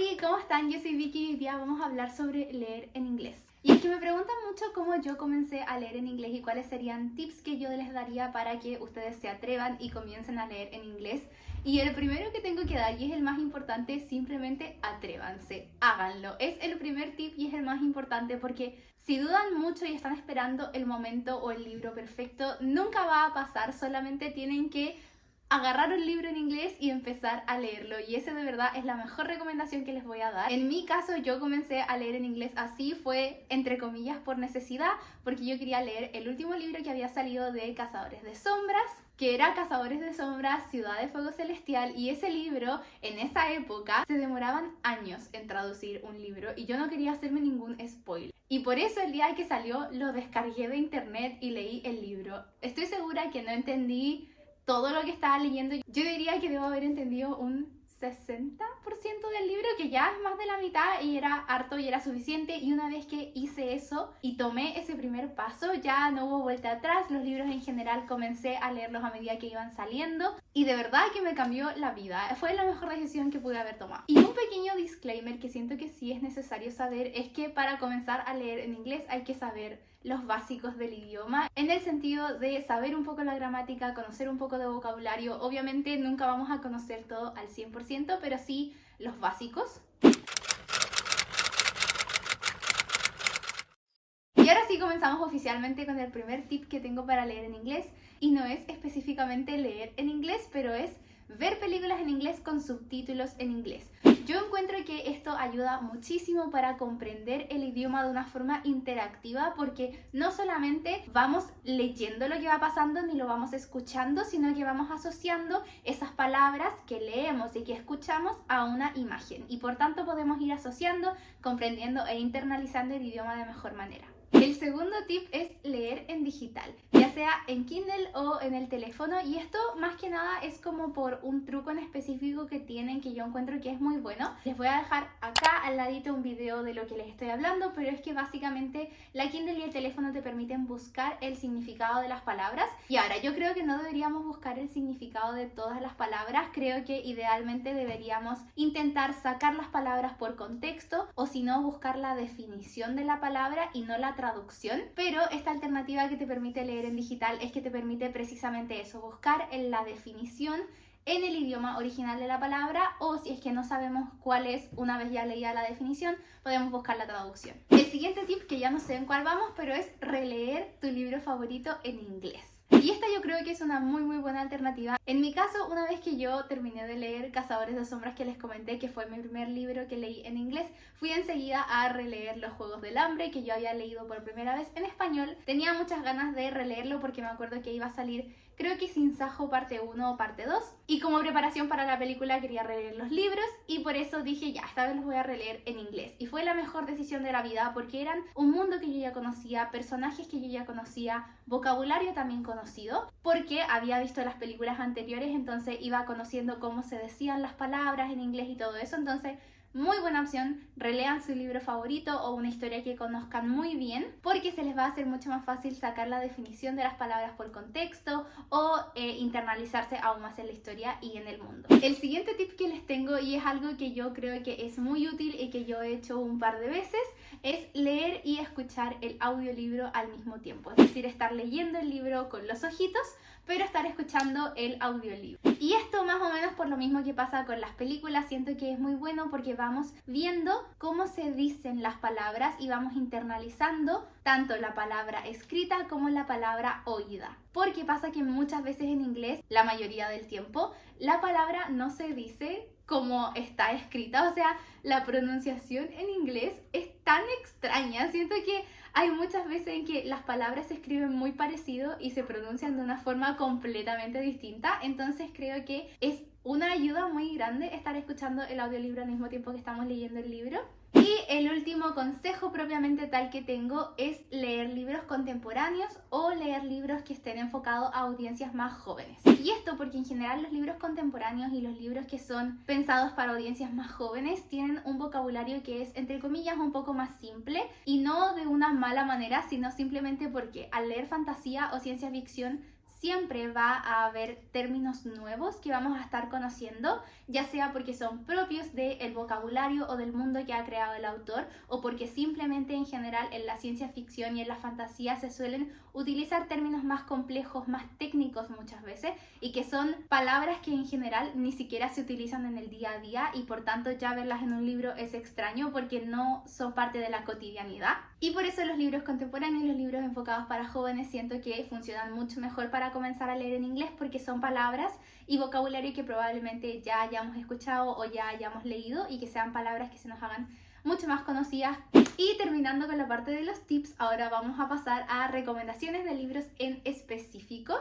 Hola, ¿cómo están? Yo soy Vicky y hoy día vamos a hablar sobre leer en inglés. Y es que me preguntan mucho cómo yo comencé a leer en inglés y cuáles serían tips que yo les daría para que ustedes se atrevan y comiencen a leer en inglés. Y el primero que tengo que dar, y es el más importante, simplemente atrévanse, háganlo. Es el primer tip y es el más importante porque si dudan mucho y están esperando el momento o el libro perfecto, nunca va a pasar, solamente tienen que agarrar un libro en inglés y empezar a leerlo, y esa de verdad es la mejor recomendación que les voy a dar. En mi caso yo comencé a leer en inglés así, fue entre comillas por necesidad, porque yo quería leer el último libro que había salido de Cazadores de Sombras, que era Cazadores de Sombras, Ciudad de Fuego Celestial, y ese libro en esa época se demoraban años en traducir un libro y yo no quería hacerme ningún spoiler. Y por eso el día que salió lo descargué de internet y leí el libro. Estoy segura que no entendí todo lo que estaba leyendo. Yo diría que debo haber entendido un 60% del libro, que ya es más de la mitad y era harto y era suficiente. Y una vez que hice eso y tomé ese primer paso, ya no hubo vuelta atrás. Los libros en general comencé a leerlos a medida que iban saliendo y de verdad que me cambió la vida. Fue la mejor decisión que pude haber tomado. Y un pequeño disclaimer que siento que sí es necesario saber es que para comenzar a leer en inglés hay que saber los básicos del idioma, en el sentido de saber un poco la gramática, conocer un poco de vocabulario. Obviamente nunca vamos a conocer todo al 100%, pero sí los básicos. Y ahora sí comenzamos oficialmente con el primer tip que tengo para leer en inglés, y no es específicamente leer en inglés, pero es ver películas en inglés con subtítulos en inglés. Yo encuentro que esto ayuda muchísimo para comprender el idioma de una forma interactiva, porque no solamente vamos leyendo lo que va pasando ni lo vamos escuchando, sino que vamos asociando esas palabras que leemos y que escuchamos a una imagen, y por tanto podemos ir asociando, comprendiendo e internalizando el idioma de mejor manera. El segundo tip es leer en digital, ya sea en Kindle o en el teléfono, y esto más que nada es como por un truco en específico que tienen, que yo encuentro que es muy bueno. Les voy a dejar acá al ladito un video de lo que les estoy hablando, pero es que básicamente la Kindle y el teléfono te permiten buscar el significado de las palabras. Y ahora, yo creo que no deberíamos buscar el significado de todas las palabras, creo que idealmente deberíamos intentar sacar las palabras por contexto, o si no, buscar la definición de la palabra y no la traducción. Pero esta alternativa que te permite leer en digital es que te permite precisamente eso, buscar en la definición en el idioma original de la palabra, o si es que no sabemos cuál es, una vez ya leída la definición, podemos buscar la traducción. El siguiente tip, que ya no sé en cuál vamos, pero es releer tu libro favorito en inglés. Y esta yo creo que es una muy buena alternativa. En mi caso, una vez que yo terminé de leer Cazadores de Sombras, que les comenté que fue mi primer libro que leí en inglés, fui enseguida a releer Los Juegos del Hambre, que yo había leído por primera vez en español. Tenía muchas ganas de releerlo porque me acuerdo que iba a salir, creo que Sin Sajo parte 1 o parte 2, y como preparación para la película quería releer los libros, y por eso dije ya, esta vez los voy a releer en inglés. Y fue la mejor decisión de la vida porque eran un mundo que yo ya conocía, personajes que yo ya conocía, vocabulario también conocido, porque había visto las películas anteriores, entonces iba conociendo cómo se decían las palabras en inglés y todo eso. Entonces, muy buena opción, relean su libro favorito o una historia que conozcan muy bien, porque se les va a hacer mucho más fácil sacar la definición de las palabras por contexto o internalizarse aún más en la historia y en el mundo. El siguiente tip que les tengo, y es algo que yo creo que es muy útil y que yo he hecho un par de veces, es leer y escuchar el audiolibro al mismo tiempo. Es decir, estar leyendo el libro con los ojitos, pero estar escuchando el audiolibro. Y esto más o menos por lo mismo que pasa con las películas, siento que es muy bueno porque vamos viendo cómo se dicen las palabras y vamos internalizando tanto la palabra escrita como la palabra oída. Porque pasa que muchas veces en inglés, la mayoría del tiempo, la palabra no se dice como está escrita, o sea, la pronunciación en inglés es tan extraña. Siento que hay muchas veces en que las palabras se escriben muy parecido y se pronuncian de una forma completamente distinta. Entonces creo que es una ayuda muy grande estar escuchando el audiolibro al mismo tiempo que estamos leyendo el libro. Y el último consejo propiamente tal que tengo es leer libros contemporáneos o leer libros que estén enfocados a audiencias más jóvenes. Y esto porque en general los libros contemporáneos y los libros que son pensados para audiencias más jóvenes tienen un vocabulario que es, entre comillas, un poco más simple, y no de una mala manera, sino simplemente porque al leer fantasía o ciencia ficción siempre va a haber términos nuevos que vamos a estar conociendo, ya sea porque son propios del vocabulario o del mundo que ha creado el autor, o porque simplemente en general en la ciencia ficción y en la fantasía se suelen utilizar términos más complejos, más técnicos muchas veces, y que son palabras que en general ni siquiera se utilizan en el día a día, y por tanto ya verlas en un libro es extraño porque no son parte de la cotidianidad. Y por eso los libros contemporáneos, los libros enfocados para jóvenes, siento que funcionan mucho mejor para comenzar a leer en inglés, porque son palabras y vocabulario que probablemente ya hayamos escuchado o ya hayamos leído, y que sean palabras que se nos hagan mucho más conocidas. Y terminando con la parte de los tips, ahora vamos a pasar a recomendaciones de libros en específico.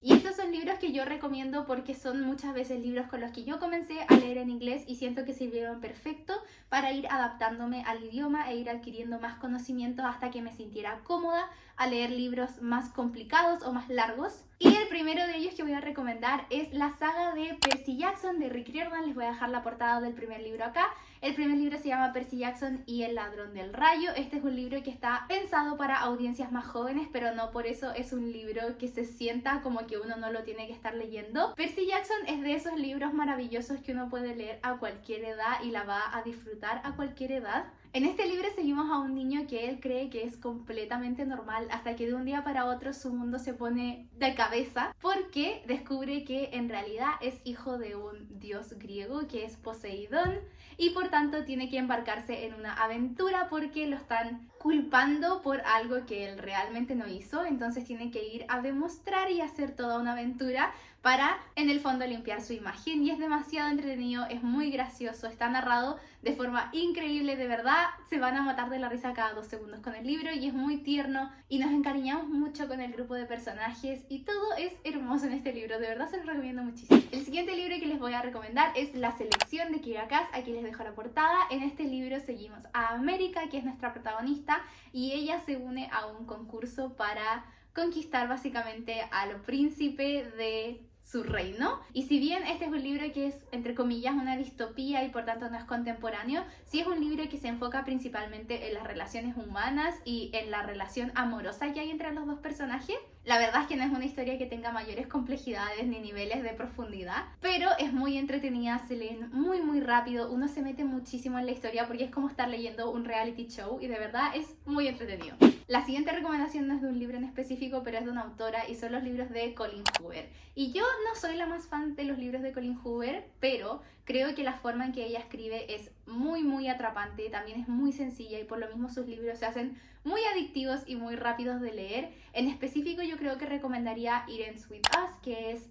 Y estos son libros que yo recomiendo porque son muchas veces libros con los que yo comencé a leer en inglés y siento que sirvieron perfecto para ir adaptándome al idioma e ir adquiriendo más conocimientos hasta que me sintiera cómoda a leer libros más complicados o más largos. Y el primero de ellos que voy a recomendar es la saga de Percy Jackson de Rick Riordan. Les voy a dejar la portada del primer libro acá. El primer libro se llama Percy Jackson y el ladrón del rayo. Este es un libro que está pensado para audiencias más jóvenes, pero no por eso es un libro que se sienta como que uno no lo tiene que estar leyendo. Percy Jackson es de esos libros maravillosos que uno puede leer a cualquier edad y la va a disfrutar a cualquier edad. En este libro seguimos a un niño que él cree que es completamente normal, hasta que de un día para otro su mundo se pone de cabeza porque descubre que en realidad es hijo de un dios griego que es Poseidón, y por tanto tiene que embarcarse en una aventura porque lo están culpando por algo que él realmente no hizo. Entonces tiene que ir a demostrar y hacer toda una aventura para, en el fondo, limpiar su imagen. Y es demasiado entretenido, es muy gracioso, está narrado de forma increíble, de verdad se van a matar de la risa cada 2 segundos con el libro, y es muy tierno y nos encariñamos mucho con el grupo de personajes y todo es hermoso en este libro, de verdad se los recomiendo muchísimo. El siguiente libro que les voy a recomendar es La selección de Kiera Cass. Aquí les dejo la portada. En este libro seguimos a América, que es nuestra protagonista, y ella se une a un concurso para conquistar básicamente al príncipe de su reino. Y si bien este es un libro que es, entre comillas, una distopía y por tanto no es contemporáneo, sí es un libro que se enfoca principalmente en las relaciones humanas y en la relación amorosa que hay entre los dos personajes. La verdad es que no es una historia que tenga mayores complejidades ni niveles de profundidad, pero es muy entretenida, se leen muy rápido, uno se mete muchísimo en la historia porque es como estar leyendo un reality show y de verdad es muy entretenido. La siguiente recomendación no es de un libro en específico, pero es de una autora y son los libros de Colleen Hoover. Y yo no soy la más fan de los libros de Colleen Hoover, pero creo que la forma en que ella escribe es muy atrapante, también es muy sencilla y por lo mismo sus libros se hacen muy adictivos y muy rápidos de leer. En específico yo creo que recomendaría It Ends With Us, que es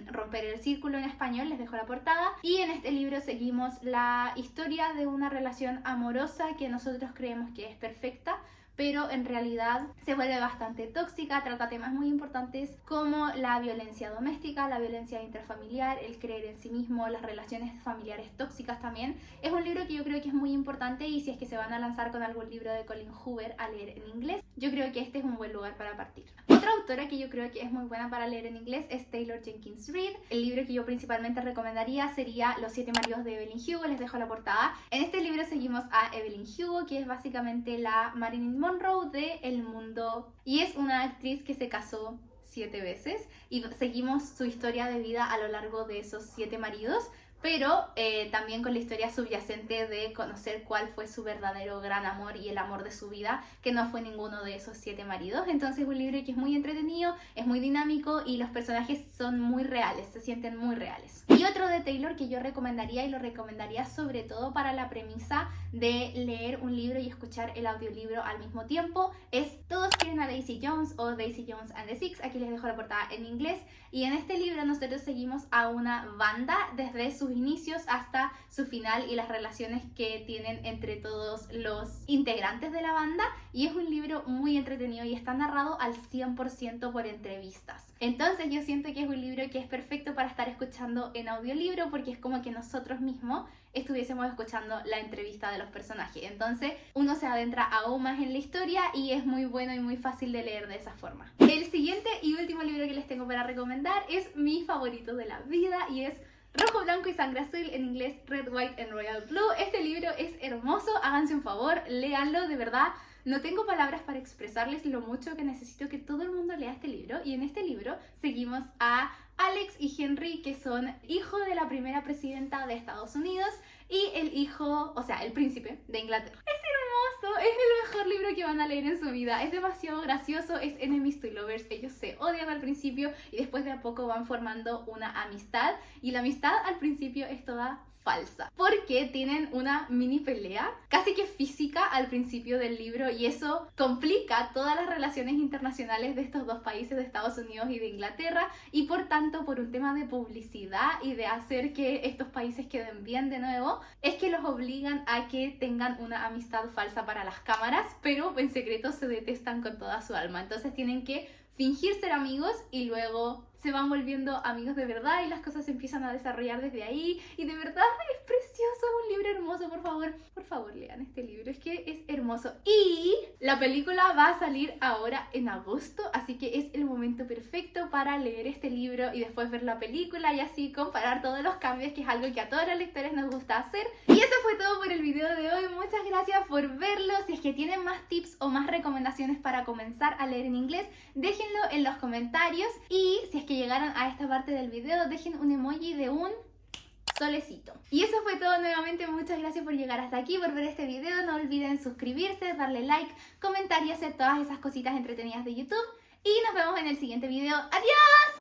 Romper el Círculo en español, les dejo la portada. Y en este libro seguimos la historia de una relación amorosa que nosotros creemos que es perfecta, pero en realidad se vuelve bastante tóxica, trata temas muy importantes como la violencia doméstica, la violencia intrafamiliar, el creer en sí mismo, las relaciones familiares tóxicas también. Es un libro que yo creo que es muy importante, y si es que se van a lanzar con algún libro de Colleen Hoover a leer en inglés, yo creo que este es un buen lugar para partir. Otra autora que yo creo que es muy buena para leer en inglés es Taylor Jenkins Reid. El libro que yo principalmente recomendaría sería Los 7 maridos de Evelyn Hugo, les dejo la portada. En este libro seguimos a Evelyn Hugo, que es básicamente la Marilyn Monroe de El Mundo, y es una actriz que se casó 7 veces y seguimos su historia de vida a lo largo de esos 7 maridos, pero también con la historia subyacente de conocer cuál fue su verdadero gran amor y el amor de su vida, que no fue ninguno de esos 7 maridos. Entonces es un libro que es muy entretenido, es muy dinámico y los personajes son muy reales, se sienten muy reales. Y otro de Taylor que yo recomendaría, y lo recomendaría sobre todo para la premisa de leer un libro y escuchar el audiolibro al mismo tiempo, es Todos quieren a Daisy Jones o Daisy Jones and the Six. Aquí les dejo la portada en inglés. Y en este libro nosotros seguimos a una banda desde sus inicios hasta su final y las relaciones que tienen entre todos los integrantes de la banda, y es un libro muy entretenido y está narrado al 100% por entrevistas. Entonces yo siento que es un libro que es perfecto para estar escuchando en audiolibro porque es como que nosotros mismos estuviésemos escuchando la entrevista de los personajes. Entonces uno se adentra aún más en la historia y es muy bueno y muy fácil de leer de esa forma. El siguiente y último libro que les tengo para recomendar es mi favorito de la vida y es Rojo, Blanco y Sangre Azul, en inglés Red, White and Royal Blue. Este libro es hermoso, háganse un favor, léanlo, de verdad. no tengo palabras para expresarles lo mucho que necesito que todo el mundo lea este libro. Y en este libro seguimos a Alex y Henry, que son hijos de la primera presidenta de Estados Unidos y el hijo, o sea, el príncipe de Inglaterra. Es hermoso, es el mejor libro que van a leer en su vida. Es demasiado gracioso, es enemies to lovers. Ellos se odian al principio y después de a poco van formando una amistad. Y la amistad al principio es toda falsa, porque tienen una mini pelea casi que física al principio del libro y eso complica todas las relaciones internacionales de estos dos países, de Estados Unidos y de Inglaterra, y por tanto, por un tema de publicidad y de hacer que estos países queden bien de nuevo, es que los obligan a que tengan una amistad falsa para las cámaras, pero en secreto se detestan con toda su alma. Entonces tienen que fingir ser amigos y luego se van volviendo amigos de verdad y las cosas se empiezan a desarrollar desde ahí. Y de verdad es precioso, es un libro hermoso. Por favor lean este libro, es que es hermoso. Y la película va a salir ahora en agosto, así que es el momento perfecto para leer este libro y después ver la película y así comparar todos los cambios, que es algo que a todos los lectores nos gusta hacer. Y eso fue todo por el video de hoy. Muchas gracias por verlo. Si es que tienen más tips o más recomendaciones para comenzar a leer en inglés, déjenlo en los comentarios. Y si es que llegaron a esta parte del video, dejen un emoji de un solecito. Y eso fue todo nuevamente. Muchas gracias por llegar hasta aquí, por ver este video. No olviden suscribirse, darle like, comentar y hacer todas esas cositas entretenidas de YouTube. Y nos vemos en el siguiente video. ¡Adiós!